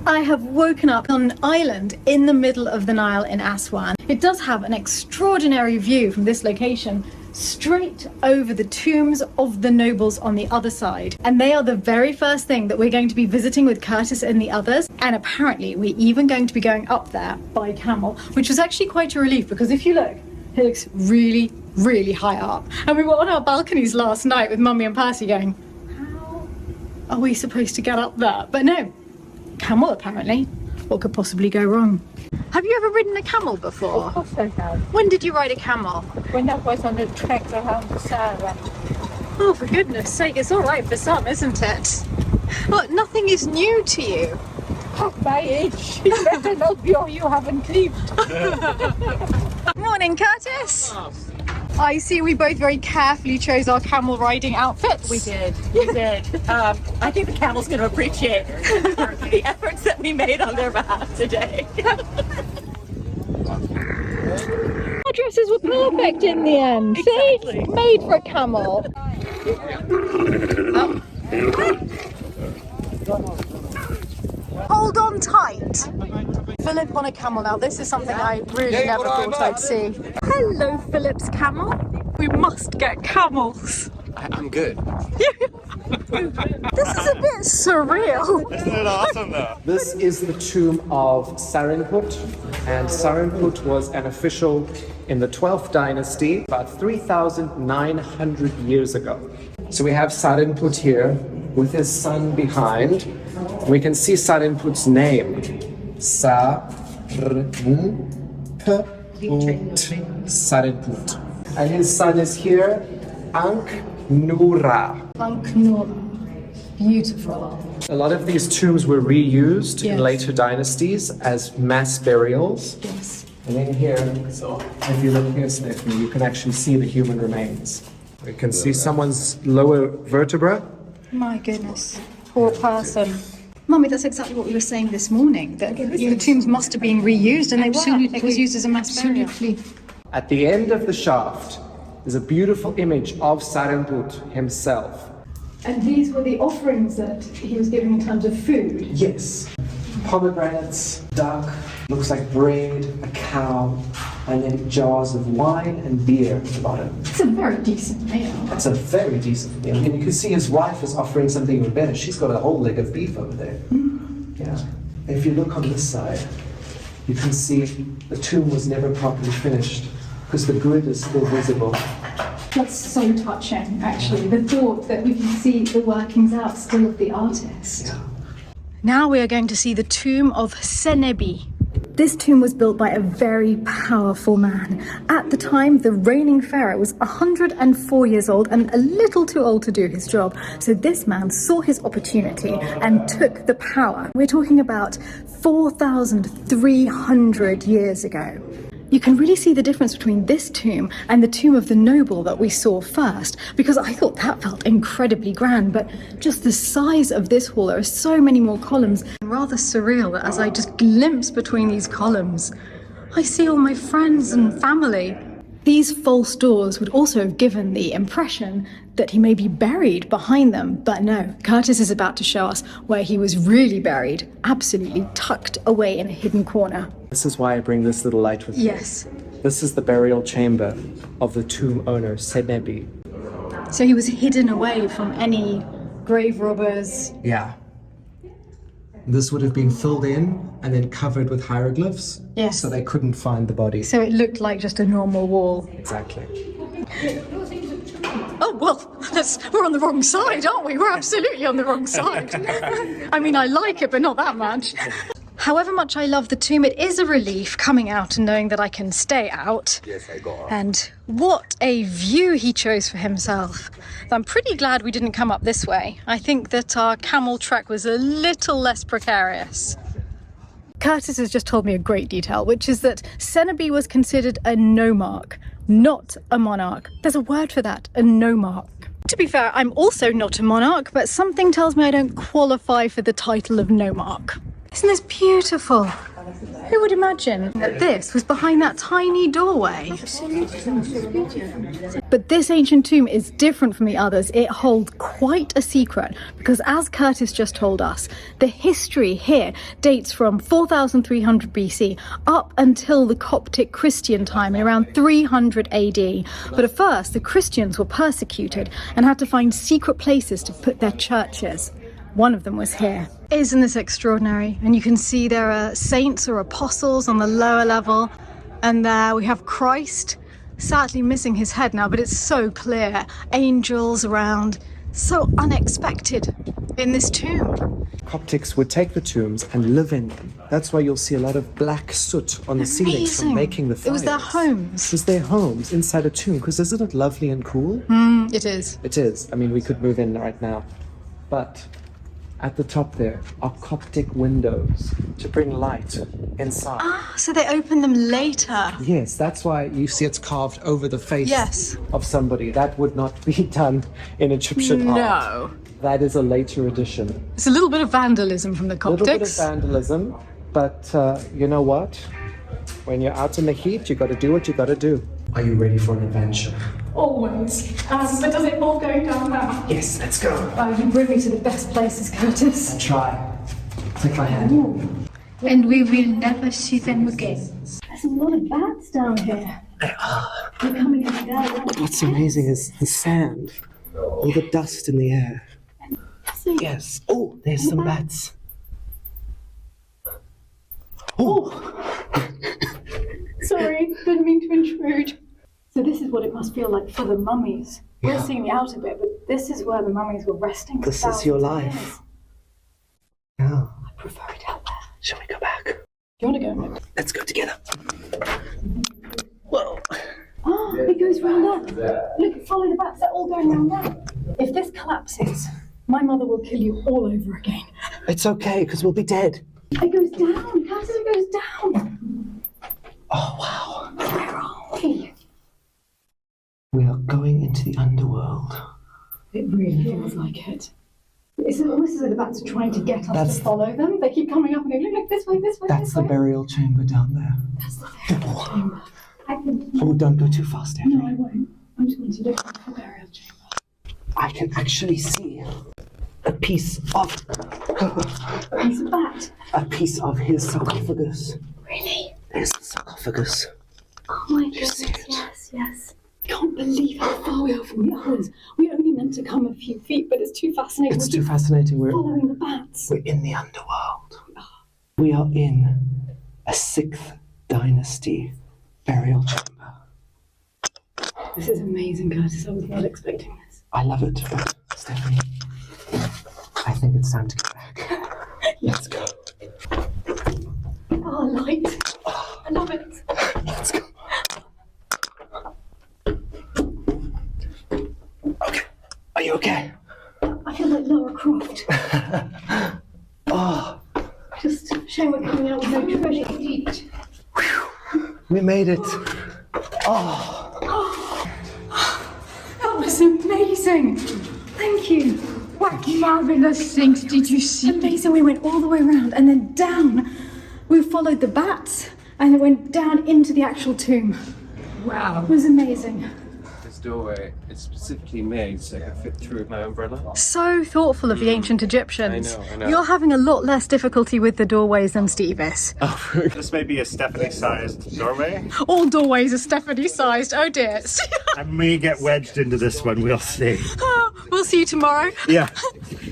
I have woken up on an island in the middle of the Nile in Aswan. It does have an extraordinary view from this location, straight over the tombs of the nobles on the other side. And they are the very first thing that we're going to be visiting with Curtis and the others. And apparently we're even going to be going up there by camel, which was actually quite a relief because if you look, it looks really, really high up. And we were on our balconies last night with Mummy and Percy going, how are we supposed to get up there? But no, camel apparently. What could possibly go wrong? Have you ever ridden a camel before? Of course I have. When did you ride a camel? When I was on the trek around the Sahara. Oh, for goodness sake, it's all right for some, isn't it? Well, nothing is new to you. At my age, you better not be or you haven't lived. Morning, Curtis. I see we both very carefully chose our camel riding outfits. We did. I think the camel's going to appreciate the efforts that we made on their behalf today. Our dresses were perfect in the end. Exactly. See? Made for a camel. Hold on tight. Philip on a camel now. This is something I really never thought I'd see. Hello, Philip's camel. We must get camels. I'm good. This is a bit surreal. Isn't it awesome though? This is the tomb of Sarenput, and Sarenput was an official in the 12th dynasty about 3,900 years ago. So we have Sarenput here with his son behind. We can see Sarenput's name. Sarenput. And his son is here, Ankh-Nura. Ankh-Nura. Beautiful. A lot of these tombs were reused in Yes. later dynasties as mass burials. Yes. And then here, so if you look here, Senebni, you can actually see the human remains. You can see someone's lower vertebra. My goodness. Poor person. Mummy, that's exactly what we were saying this morning, that the tombs must have been reused and they were. It was used as a mass burial. Absolutely. At the end of the shaft is a beautiful image of Sarenput himself. And these were the offerings that he was giving in terms of food. Yes. Pomegranates, duck, looks like bread, a cow, and then jars of wine and beer at the bottom. It's a very decent meal. That's a very decent meal. And you can see his wife is offering something even better. She's got a whole leg of beef over there. Yeah. If you look on this side, you can see the tomb was never properly finished because the grid is still visible. That's so touching, actually. The thought that we can see the workings out still of the artist. Yeah. Now we are going to see the tomb of Senebni. This tomb was built by a very powerful man. At the time, the reigning pharaoh was 104 years old and a little too old to do his job. So this man saw his opportunity and took the power. We're talking about 4,300 years ago. You can really see the difference between this tomb and the tomb of the noble that we saw first, because I thought that felt incredibly grand, but just the size of this hall, there are so many more columns. Rather surreal that as I just glimpse between these columns, I see all my friends and family. These false doors would also have given the impression that he may be buried behind them, but no, Curtis is about to show us where he was really buried, absolutely tucked away in a hidden corner. This is why I bring this little light with me. Yes. This is the burial chamber of the tomb owner, Senebni. So he was hidden away from any grave robbers. Yeah. This would have been filled in and then covered with hieroglyphs. Yes. So they couldn't find the body. So it looked like just a normal wall. Exactly. Oh, well, we're on the wrong side, aren't we? We're absolutely on the wrong side. I mean, I like it, but not that much. However much I love the tomb, it is a relief coming out and knowing that I can stay out. Yes, I got. And what a view he chose for himself. I'm pretty glad we didn't come up this way. I think that our camel trek was a little less precarious. Curtis has just told me a great detail, which is that Senebni was considered a nomarch, not a monarch. There's a word for that, a nomarch. To be fair, I'm also not a monarch, but something tells me I don't qualify for the title of nomarch. Isn't this beautiful? Who would imagine that this was behind that tiny doorway? But this ancient tomb is different from the others. It holds quite a secret because, as Curtis just told us, the history here dates from 4300 BC up until the Coptic Christian time in around 300 AD. But at first, the Christians were persecuted and had to find secret places to put their churches. One of them was here. Isn't this extraordinary? And you can see there are saints or apostles on the lower level. And there we have Christ, sadly missing his head now, but it's so clear. Angels around, so unexpected in this tomb. Coptics would take the tombs and live in them. That's why you'll see a lot of black soot on the ceilings from making the fires. It was their homes. It was their homes inside a tomb, because isn't it lovely and cool? It is. It is. I mean, we could move in right now. But at the top there are Coptic windows to bring light inside. So they open them later. Yes, that's why you see it's carved over the face Yes. of somebody. That would not be done in Egyptian art. No. That is a later addition. It's a little bit of vandalism from the A little bit of Coptics. vandalism, but you know what? When you're out in the heat, you got to do what you got to do. Are you ready for an adventure? Always. But does it all go down now? Yes, let's go. Oh, you bring me to the best places, Curtis. Try. Take my hand. And we will never see them again. There's a lot of bats down here. They're coming every day. What's amazing is the sand, all the dust in the air. Yes. Oh, there's some bats. Oh, Sorry, didn't mean to intrude. So this is what it must feel like for the mummies. We're seeing the outer bit, but this is where the mummies were resting. for this is your thousands of life. years. Yeah. I prefer it out there. Shall we go back? Do you want to go? Let's go together. Whoa. Oh, it goes round there. Look, follow the bats. They're all going round there. If this collapses, my mother will kill you all over again. It's okay, because we'll be dead. It goes down. Curtis, it goes down. Oh, wow. Where are we? We are going into the underworld. It really feels like it. It's almost as though the bats are trying to get us That's- to follow them. They keep coming up and going, look, this way, this way, That's this the way. burial chamber down there. That's the burial chamber. Oh, don't go too fast, No, I Henry. won't. I'm just going to look at the burial chamber. I can actually see a piece of He's a bat. a piece of his sarcophagus. Really? There's the sarcophagus. Oh my goodness, see it? yes, yes. Can't believe how far we are from the others. We only meant to come a few feet, but it's too fascinating. It's We're too just fascinating. We're following the bats. in the underworld. We are in a 6th dynasty burial chamber. This is amazing, Curtis. I was not expecting this. I love it, but Stephanie, I think it's time to go back. Let's go. Oh, light. I love it. Let's go. Okay. Are you okay? I feel like Lara Croft. Oh, Just shame we're coming out with no treasure to eat. we made it. That was amazing. Thank you. What marvelous things did you see? Amazing. We went all the way around and then down. We followed the bats and it went down into the actual tomb. Wow. It was amazing. This doorway is specifically made so I can fit through with my umbrella. So thoughtful of the ancient Egyptians. I know. You're having a lot less difficulty with the doorways than Steve is. This may be a Stephanie-sized doorway. All doorways are Stephanie-sized. Oh dear. I may get wedged into this one, we'll see. We'll see you tomorrow. Yeah,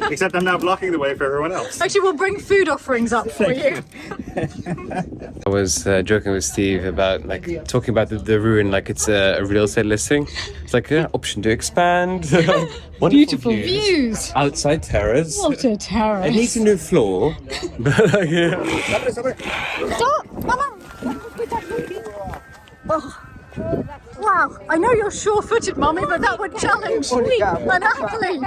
except I'm now blocking the way for everyone else. Actually, we'll bring food offerings up for you. I was joking with Steve about talking about the ruin like it's a real estate listing. It's like an option to expand. Wonderful Beautiful views. Outside terrace. What a It terrace. needs a new floor. But Stop! Mama! Oh. Wow, I know you're sure-footed, Mummy, but that would challenge an athlete.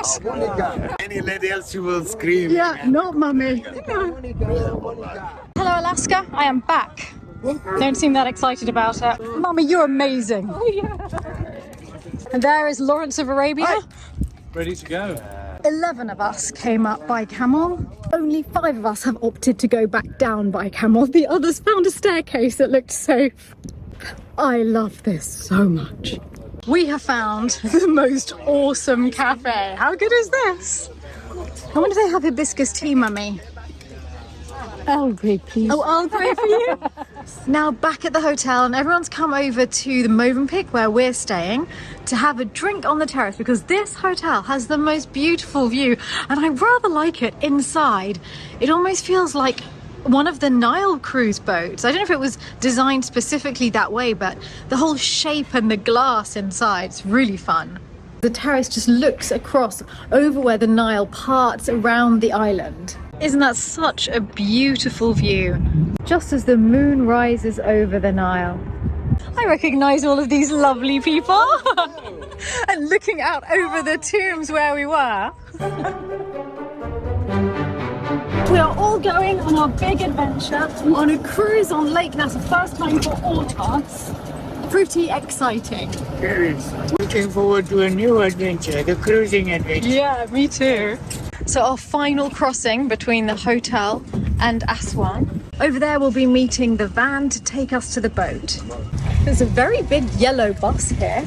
Any lady else you will scream. Yeah, not Mummy. Hello, Alaska. I am back. Don't seem that excited about it. Mummy, you're amazing. And there is Lawrence of Arabia. ready to go. 11 of us came up by camel. Only 5 of us have opted to go back down by camel. The others found a staircase that looked safe. I love this so much. We have found the most awesome cafe. How good is this? I wonder if they have hibiscus tea, Mummy. Earl Grey, please. Oh, I'll pray for you. Now back at the hotel, and everyone's come over to the Movenpick where we're staying to have a drink on the terrace because this hotel has the most beautiful view, and I rather like it inside. It almost feels like one of the Nile cruise boats. I don't know if it was designed specifically that way, but the whole shape and the glass inside is really fun. The terrace just looks across over where the Nile parts around the island. Isn't that such a beautiful view? Just as the moon rises over the Nile. I recognise all of these lovely people. And looking out over the tombs where we were. We are all going on our big adventure on a cruise on Lake Nasser. First time for all of us. Pretty exciting. Very. Looking forward to a new adventure, the cruising adventure. Yeah, me too. So our final crossing between the hotel and Aswan. Over there we'll be meeting the van to take us to the boat. There's a very big yellow bus here.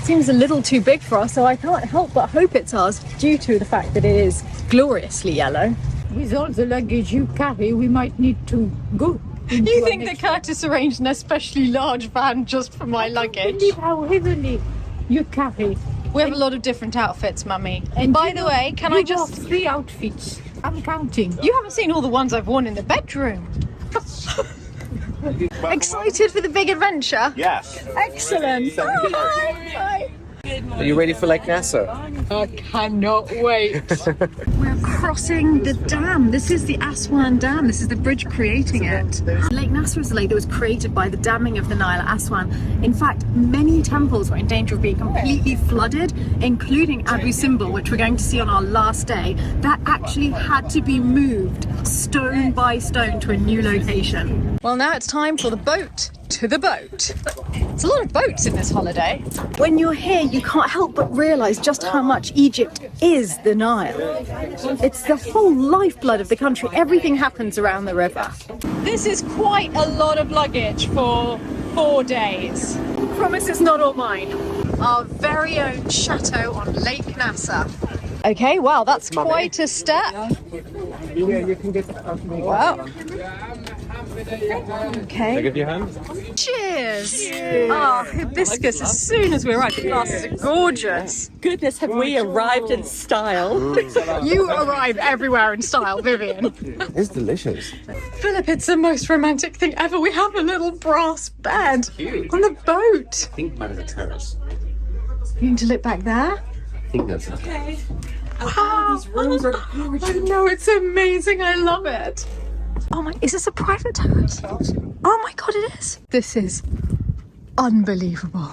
Seems a little too big for us, so I can't help but hope it's ours due to the fact that it is gloriously yellow. With all the luggage you carry, we might need to go. You think that Curtis arranged an especially large van just for my luggage? Believe how heavily you carry. We have a lot of different outfits, Mummy. And by you the know, way, can you I just... wore 3 outfits. I'm counting. You haven't seen all the ones I've worn in the bedroom. Excited for the big adventure? Yes. Excellent. Oh, hi. Hi. Are you ready for Lake Nasser? I cannot wait. We're crossing the dam. This is the Aswan Dam. This is the bridge creating it. Lake Nasser is a lake that was created by the damming of the Nile at Aswan. In fact, many temples were in danger of being completely flooded, including Abu Simbel, which we're going to see on our last day. That actually had to be moved stone by stone to a new location. Well, now it's time for the boat to the boat. There's a lot of boats in this holiday. When you're here, you can't help but realise just how much Egypt is the Nile. It's the whole lifeblood of the country. Everything happens around the river. This is quite a lot of luggage for 4 days. Promise it's not all mine. Our very own chateau on Lake Nasser. Okay, wow, that's quite a step. Yeah, you can get Wow. Okay. Give your hand. Cheers! Ah, hibiscus as soon as we arrive. The glasses are gorgeous. Goodness, have we arrived in style? You arrive everywhere in style, Vivian. It's delicious. Philip, it's the most romantic thing ever. We have a little brass bed on the boat. I think mine is a terrace. You need to look back there. I think that's okay. Wow. These rooms are gorgeous. I know, it's amazing. I love it. Oh my, is this a private terrace? Oh my God, it is. This is unbelievable.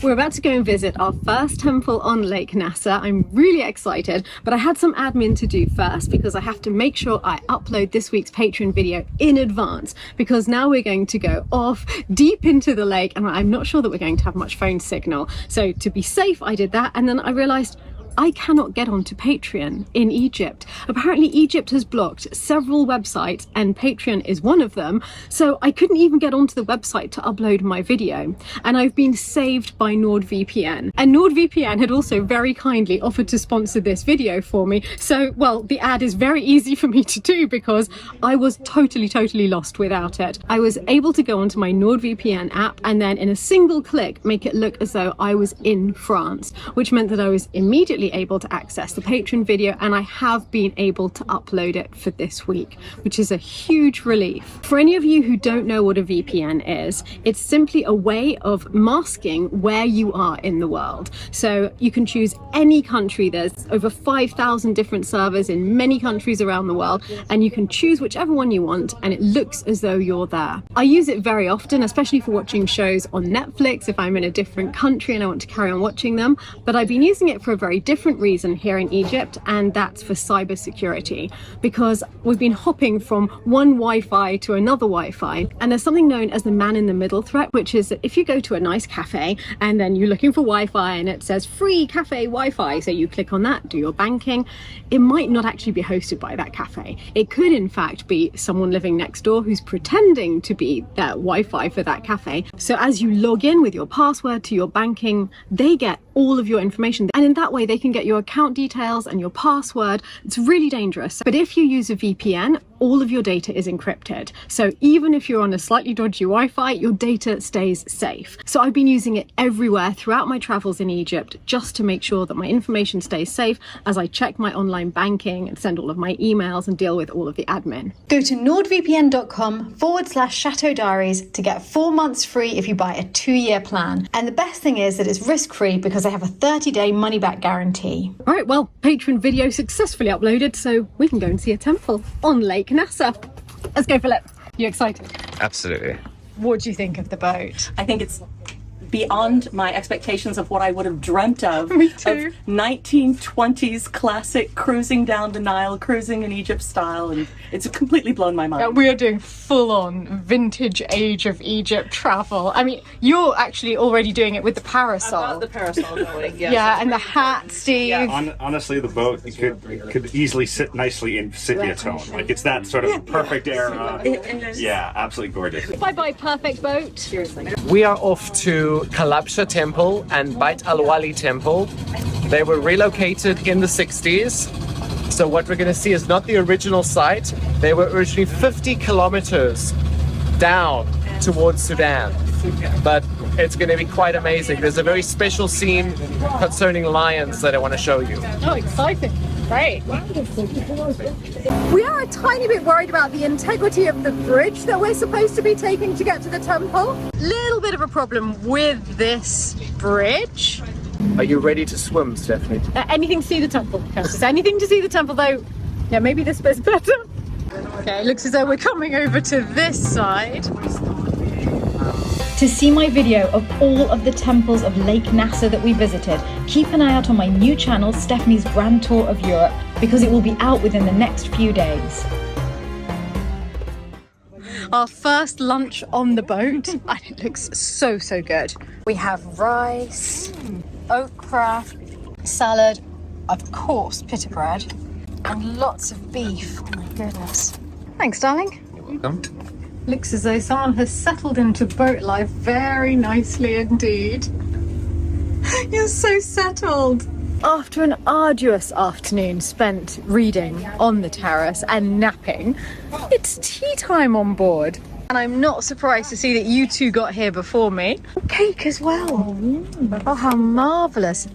We're about to go and visit our first temple on Lake Nasser. I'm really excited, but I had some admin to do first because I have to make sure I upload this week's Patreon video in advance because now we're going to go off deep into the lake and I'm not sure that we're going to have much phone signal. So to be safe, I did that, and then I realized I cannot get onto Patreon in Egypt. Apparently Egypt has blocked several websites and Patreon is one of them, so I couldn't even get onto the website to upload my video. And I've been saved by NordVPN. And NordVPN had also very kindly offered to sponsor this video for me. So, well, the ad is very easy for me to do because I was totally lost without it. I was able to go onto my NordVPN app and then in a single click make it look as though I was in France, which meant that I was immediately able to access the Patreon video, and I have been able to upload it for this week, which is a huge relief. For any of you who don't know what a VPN is, it's simply a way of masking where you are in the world. So you can choose any country. There's over 5,000 different servers in many countries around the world, and you can choose whichever one you want and it looks as though you're there. I use it very often, especially for watching shows on Netflix if I'm in a different country and I want to carry on watching them, but I've been using it for a very different reason here in Egypt, and that's for cybersecurity, because we've been hopping from one Wi-Fi to another Wi-Fi, and there's something known as the man in the middle threat, which is that if you go to a nice cafe and then you're looking for Wi-Fi and it says free cafe Wi-Fi, so you click on that, do your banking, it might not actually be hosted by that cafe. It could in fact be someone living next door who's pretending to be that Wi-Fi for that cafe. So as you log in with your password to your banking, they get all of your information, and in that way they can get your account details and your password. It's really dangerous. But if you use a VPN, all of your data is encrypted. So even if you're on a slightly dodgy Wi-Fi, your data stays safe. So I've been using it everywhere throughout my travels in Egypt, just to make sure that my information stays safe as I check my online banking and send all of my emails and deal with all of the admin. Go to nordvpn.com/Chateau Diaries to get 4 months free if you buy a 2-year plan. And the best thing is that it's risk-free because they have a 30-day money-back guarantee. All right, well, Patreon video successfully uploaded, so we can go and see a temple on Lake Nasser. Let's go, Philip. You excited? Absolutely. What do you think of the boat? I think it's beyond my expectations of what I would have dreamt of. Me too. Of 1920s classic cruising down the Nile, cruising in Egypt style, and it's completely blown my mind. We are doing full-on vintage age of Egypt travel. I mean, you're actually already doing it with the parasol. I've got the parasol going, yes. Yeah, and the hat, Steve. Honestly, the boat could easily sit nicely in sepia tone. Like, it's that sort of perfect era. Yeah, absolutely gorgeous. Bye-bye, perfect boat. Seriously. We are off to Kalabsha Temple and Bait Al-Wali Temple. They were relocated in the 60s. So what we're going to see is not the original site. They were originally 50 kilometers down towards Sudan. But it's going to be quite amazing. There's a very special scene concerning lions that I want to show you. Oh, exciting. Great. We are a tiny bit worried about the integrity of the bridge that we're supposed to be taking to get to the temple. Little bit of a problem with this bridge. Are you ready to swim, Stephanie? Anything to see the temple. Just anything to see the temple, though. Yeah, maybe this bit's better. Okay, it looks as though we're coming over to this side. To see my video of all of the temples of Lake Nasser that we visited, keep an eye out on my new channel, Stephanie's Grand Tour of Europe, because it will be out within the next few days. Our first lunch on the boat, and it looks so good. We have rice, okra, salad, of course pita bread, and lots of beef. Oh my goodness. Thanks, darling. You're welcome. Looks as though someone has settled into boat life very nicely indeed. You're so settled. After an arduous afternoon spent reading on the terrace and napping, it's tea time on board. And I'm not surprised to see that you two got here before me. Cake as well. Oh, how marvellous.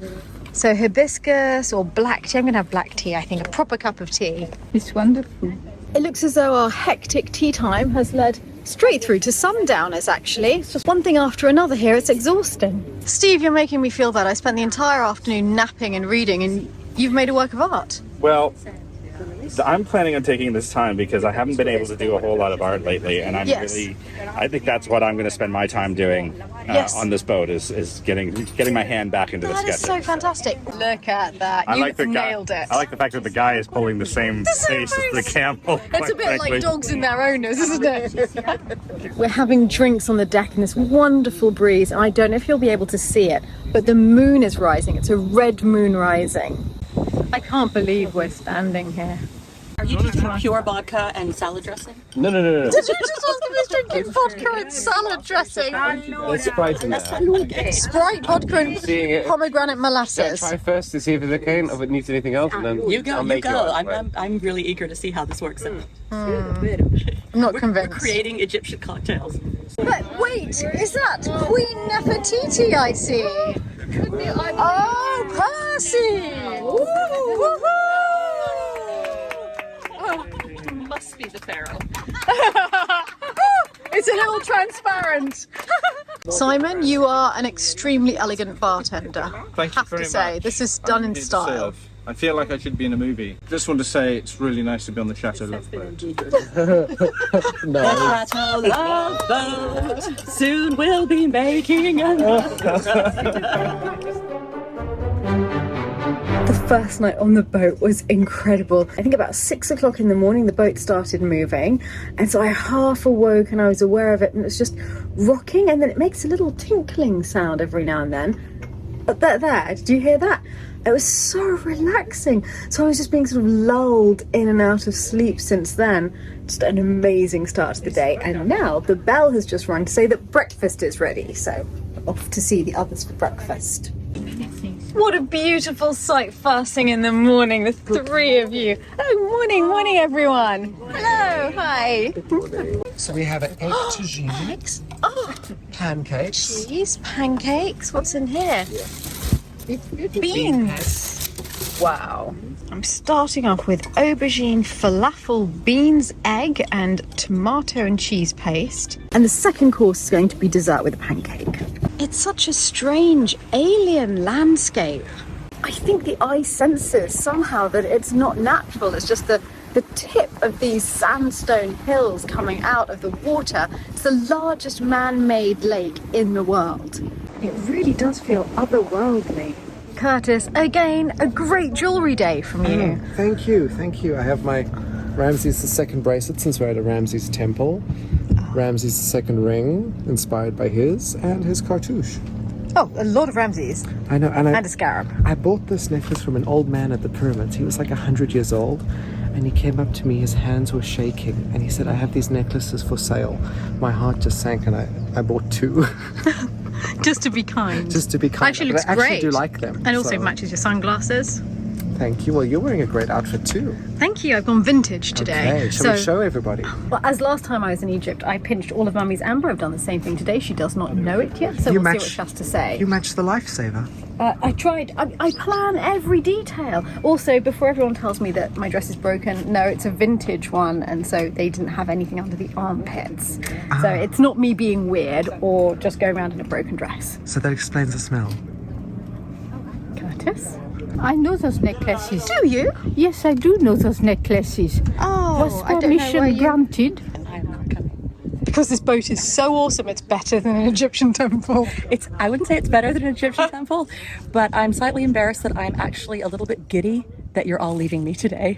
So hibiscus or black tea. I'm going to have black tea, I think, a proper cup of tea. It's wonderful. It looks as though our hectic tea time has led straight through to sundowners, actually. It's just one thing after another here. It's exhausting. Steve, you're making me feel that I spent the entire afternoon napping and reading, and you've made a work of art. Well, I'm planning on taking this time because I haven't been able to do a whole lot of art lately, and I think that's what I'm going to spend my time doing on this boat is getting my hand back into the sketching. That is so fantastic. Look at that. You've nailed it. I like the fact that the guy is pulling the same face as the camel. It's a bit like dogs and their owners, isn't it? We're having drinks on the deck in this wonderful breeze, and I don't know if you'll be able to see it, but the moon is rising. It's a red moon rising. I can't believe we're standing here. Are you using pure vodka and salad dressing? No. Did you just ask me to drinking vodka and salad dressing? There's Sprite in there. Sprite, vodka and pomegranate molasses. Try first to see if it's okay and if it needs anything else, and then You go. I'll make yours, right? I'm really eager to see how this works out. I'm not convinced. We're creating Egyptian cocktails. But wait, is that Queen Nefertiti I see? Oh, Percy! Woohoo! Must be the pharaoh. It's a little transparent. Simon, you are an extremely elegant bartender. Thank you have very to say, much. this is done in style. I feel like I should be in a movie. Just want to say it's really nice to be on the Chateau Love boat. The Chateau Love boat. Soon we'll be making another. The first night on the boat was incredible. I think about 6 o'clock in the morning the boat started moving, and so I half awoke and I was aware of it, and it was just rocking, and then it makes a little tinkling sound every now and then. But there, did you hear that? It was so relaxing. So I was just being sort of lulled in and out of sleep since then. Just an amazing start to the day. And now the bell has just rung to say that breakfast is ready. So off to see the others for breakfast. What a beautiful sight first thing in the morning, the three of you. Oh, morning everyone. Hello, hi. So we have an egg tagine, pancakes, Cheese, pancakes, what's in here? Beans. Wow. I'm starting off with aubergine, falafel, beans, egg and tomato and cheese paste. And the second course is going to be dessert with a pancake. It's such a strange alien landscape. I think the eye senses somehow that it's not natural. It's just the tip of these sandstone hills coming out of the water. It's the largest man-made lake in the world. It really does feel otherworldly. Curtis, again, a great jewellery day from you. Thank you. I have my Ramses II bracelet since we're at a Ramses temple. Ramses II ring, inspired by his, and his cartouche. Oh, a lot of Ramses. I know, and a scarab. I bought this necklace from an old man at the pyramids. He was like 100 years old, and he came up to me, his hands were shaking, and he said, I have these necklaces for sale. My heart just sank, and I bought two. Just to be kind. Just to be kind. Actually looks I actually great. do like them. And also so. matches your sunglasses. Thank you. Well, you're wearing a great outfit too. Thank you. I've gone vintage today. Okay, shall we show everybody? Well, as last time I was in Egypt, I pinched all of Mummy's amber. I've done the same thing today. She does not know it yet, so we'll see what she has to say. You match the lifesaver. I tried. I plan every detail. Also, before everyone tells me that my dress is broken, no, it's a vintage one, and so they didn't have anything under the armpits. So it's not me being weird or just going around in a broken dress. So that explains the smell. Curtis? I know those necklaces. Do you? Yes, I do know those necklaces. Oh, Was permission granted? I'm not coming. Because this boat is so awesome, it's better than an Egyptian temple. I wouldn't say it's better than an Egyptian temple, but I'm slightly embarrassed that I'm actually a little bit giddy that you're all leaving me today.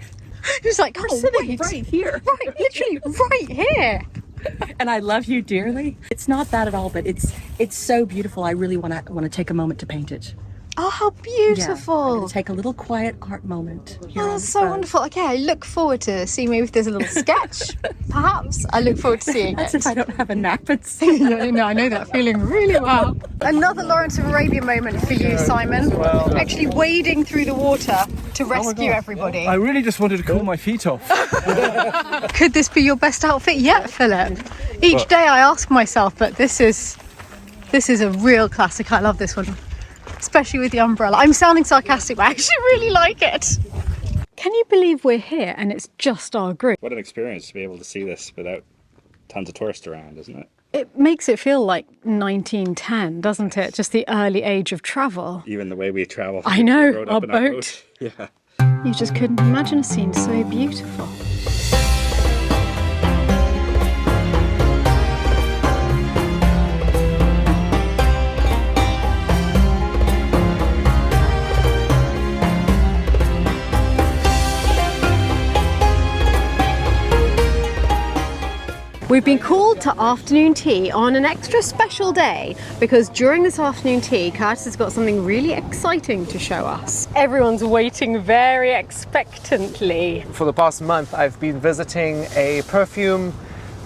It's like, Sitting right here. Right, literally right here. And I love you dearly. It's not that at all, but it's so beautiful. I really want to take a moment to paint it. Oh, how Yeah, beautiful. I'm gonna take a little quiet art moment here Oh, on that's the so boat. wonderful. Okay, I look forward to seeing maybe if there's a little sketch. Perhaps. I look forward to seeing That's it. if I don't have a nap at sea. Yeah, no, I know that feeling really well. Another Lawrence of Arabia moment for you, Simon. Actually wading through the water to rescue everybody. I really just wanted to cool my feet off. Could this be your best outfit yet, Philip? Each day I ask myself, but this is a real classic. I love this one. Especially with the umbrella. I'm sounding sarcastic, but I actually really like it. Can you believe we're here and it's just our group? What an experience to be able to see this without tons of tourists around, isn't it? It makes it feel like 1910, doesn't it? Just the early age of travel. Even the way we travel. I know, rode our up in that boat. Yeah. You just couldn't imagine a scene so beautiful. We've been called to afternoon tea on an extra special day because during this afternoon tea, Curtis has got something really exciting to show us. Everyone's waiting very expectantly. For the past month, I've been visiting a perfume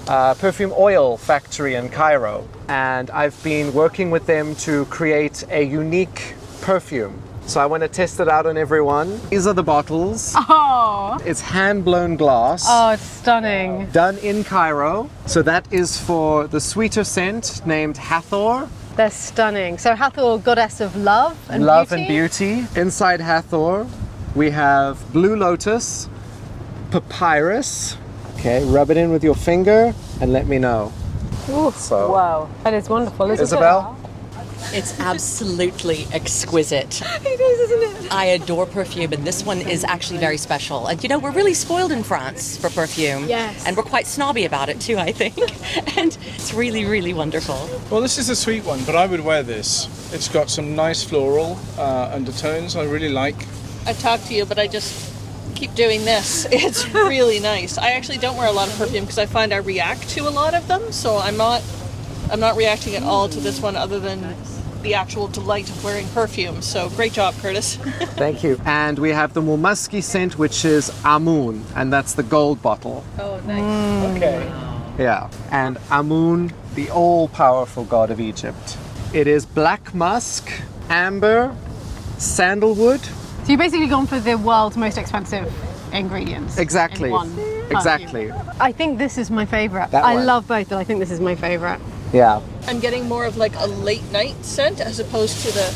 oil factory in Cairo, and I've been working with them to create a unique perfume. So I want to test it out on everyone. These are the bottles. Oh, It's hand-blown glass. it's stunning. Done in Cairo. So that is for the sweeter scent named Hathor. They're stunning. So Hathor, goddess of love and Love beauty. and beauty. Inside Hathor, we have blue lotus, papyrus. Okay, rub it in with your finger and let me know. Ooh, So- wow, that is wonderful, isn't Isabel? It's absolutely exquisite. it? It is, isn't it? I adore perfume, and this one is actually very special. And you know, we're really spoiled in France for perfume. Yes. And we're quite snobby about it too, I think. And it's really, really wonderful. Well, this is a sweet one, but I would wear this. It's got some nice floral undertones I really like. I talk to you, but I just keep doing this. It's really nice. I actually don't wear a lot of perfume because I find I react to a lot of them, so I'm not reacting at all to this one other than the actual delight of wearing perfume. So great job, Curtis. Thank you. And we have the more musky scent, which is Amoun, and that's the gold bottle. Oh, nice. Okay. Yeah. And Amun, the all-powerful god of Egypt. It is black musk, amber, sandalwood. So you've basically gone for the world's most expensive ingredients. Exactly. In one perfume. Exactly. I think this is my favourite. I love both, but I think this is my favourite. Yeah. I'm getting more of like a late night scent as opposed to the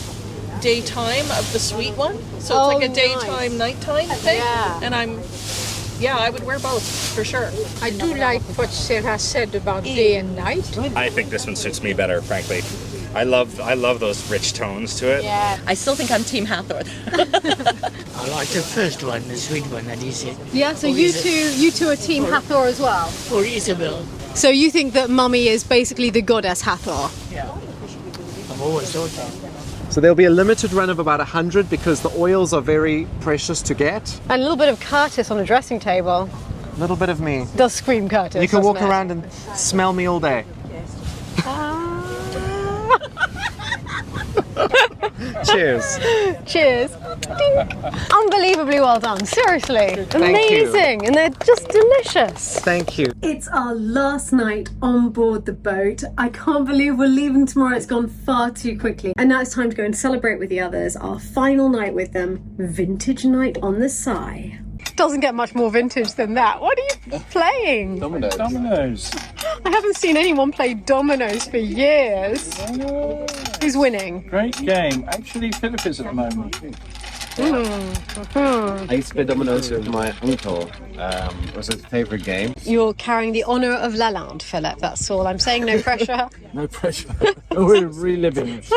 daytime of the sweet one. So it's like a daytime, nighttime thing. Yeah. And I would wear both for sure. I do like what Sarah said about day and night. I think this one suits me better, frankly. I love those rich tones to it. Yeah. I still think I'm Team Hathor. I like the first one, the sweet one that he said. Yeah, so you two are Team Hathor as well? For Isabel. So you think that Mummy is basically the goddess Hathor? Yeah. I've always thought that. So there'll be a limited run of about 100 because the oils are very precious to get. And a little bit of Curtis on a dressing table. A little bit of me. Does scream Curtis. You can walk doesn't it? around and smell me all day. Cheers. Cheers. Dink. Unbelievably well done. Seriously. Thank Amazing. you. And they're just delicious. Thank you. It's our last night on board the boat. I can't believe we're leaving tomorrow. It's gone far too quickly. And now it's time to go and celebrate with the others. Our final night with them. Vintage night on the Sai. Doesn't get much more vintage than that. What are you playing? Dominoes. I haven't seen anyone play dominoes for years. Who's winning? Great game. Actually, Philip is at the moment. I used to play dominoes with my uncle. It was his favourite game. You're carrying the honour of Lalande, Philip. That's all I'm saying. No pressure. No pressure. We're reliving it.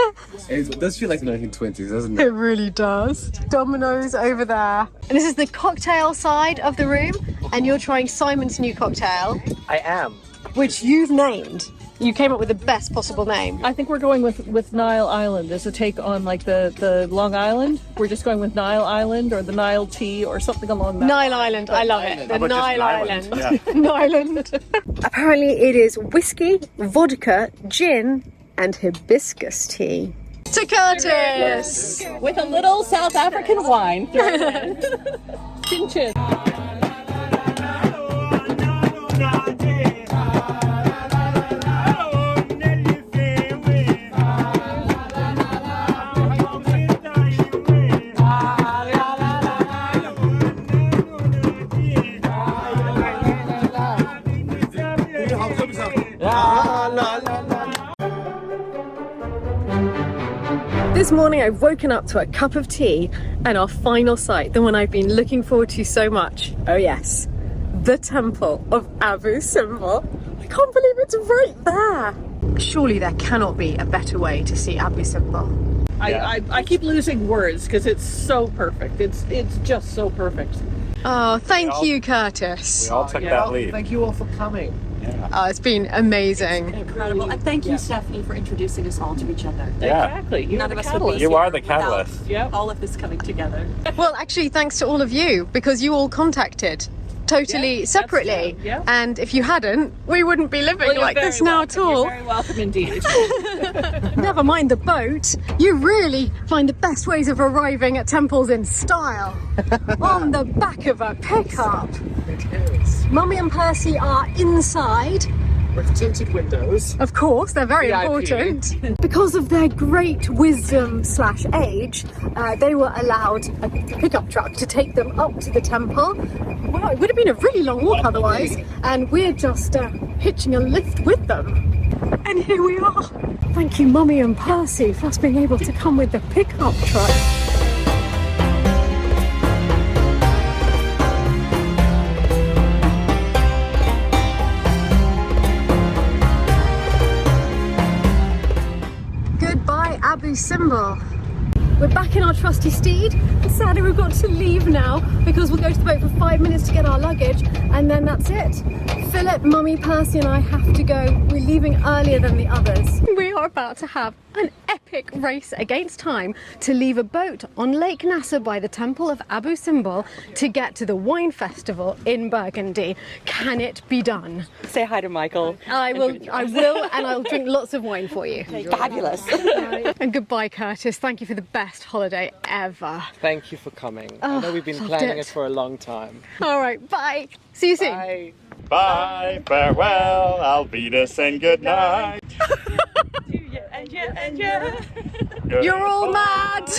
It does feel like the 1920s, doesn't it? It really does. Dominoes over there. And this is the cocktail side of the room. And you're trying Simon's new cocktail, I am. which you've named. You came up with the best possible name. I think we're going with Nile Island as a take on like the Long Island. We're just going with Nile Island or the Nile Tea or something along that. Nile Island, I love it. The Nile Island. Yeah. Nyland. Apparently it is whiskey, vodka, gin, and hibiscus tea. To Curtis! With a little South African wine. Chin chin. This morning I've woken up to a cup of tea and our final sight, the one I've been looking forward to so much. Oh yes, the temple of Abu Simbel. I can't believe it's right there. Surely there cannot be a better way to see Abu Simbel. I keep losing words because it's so perfect. It's just so perfect. Oh, thank you, Curtis. We all took that lead. Thank you all for coming. Oh, it's been amazing. Incredible. And thank you, Stephanie, for introducing us all to each other. Yeah. Exactly. You're None the of us would catalyst. be You here are the without catalyst. Yep. all of this coming together. Well, actually, thanks to all of you, because you all contacted totally separately. true, yeah. And if you hadn't, we wouldn't be living Well, you're like very this now welcome. at all. You're very welcome indeed. Never mind the boat, you really find the best ways of arriving at temples in style. On the back of a pickup. Mummy and Percy are inside. With tinted windows. Of course, they're very VIP. important. Because of their great wisdom / age, they were allowed a pickup truck to take them up to the temple. Well, it would have been a really long walk otherwise, and we're just hitching a lift with them. And here we are. Thank you, Mummy and Percy, for us being able to come with the pickup truck. Goodbye, Abu Simbel. We're back in our trusty steed. sadly we've got to leave now because we'll go to the boat for 5 minutes to get our luggage and then that's it. Philip, Mummy, Percy and I have to go. We're leaving earlier than the others. We are about to have an epic race against time to leave a boat on Lake Nasser by the temple of Abu Simbel to get to the wine festival in Burgundy. Can it be done? Say hi to Michael. I will, and I'll drink lots of wine for you. Fabulous. And goodbye, Curtis. Thank you for the best holiday ever. Thank you for coming. Oh, I know we've been loved planning it. it for a long time. All right, bye. See you soon. Bye. Bye, farewell, Alvidas, and good night. And yeah. You're all mad.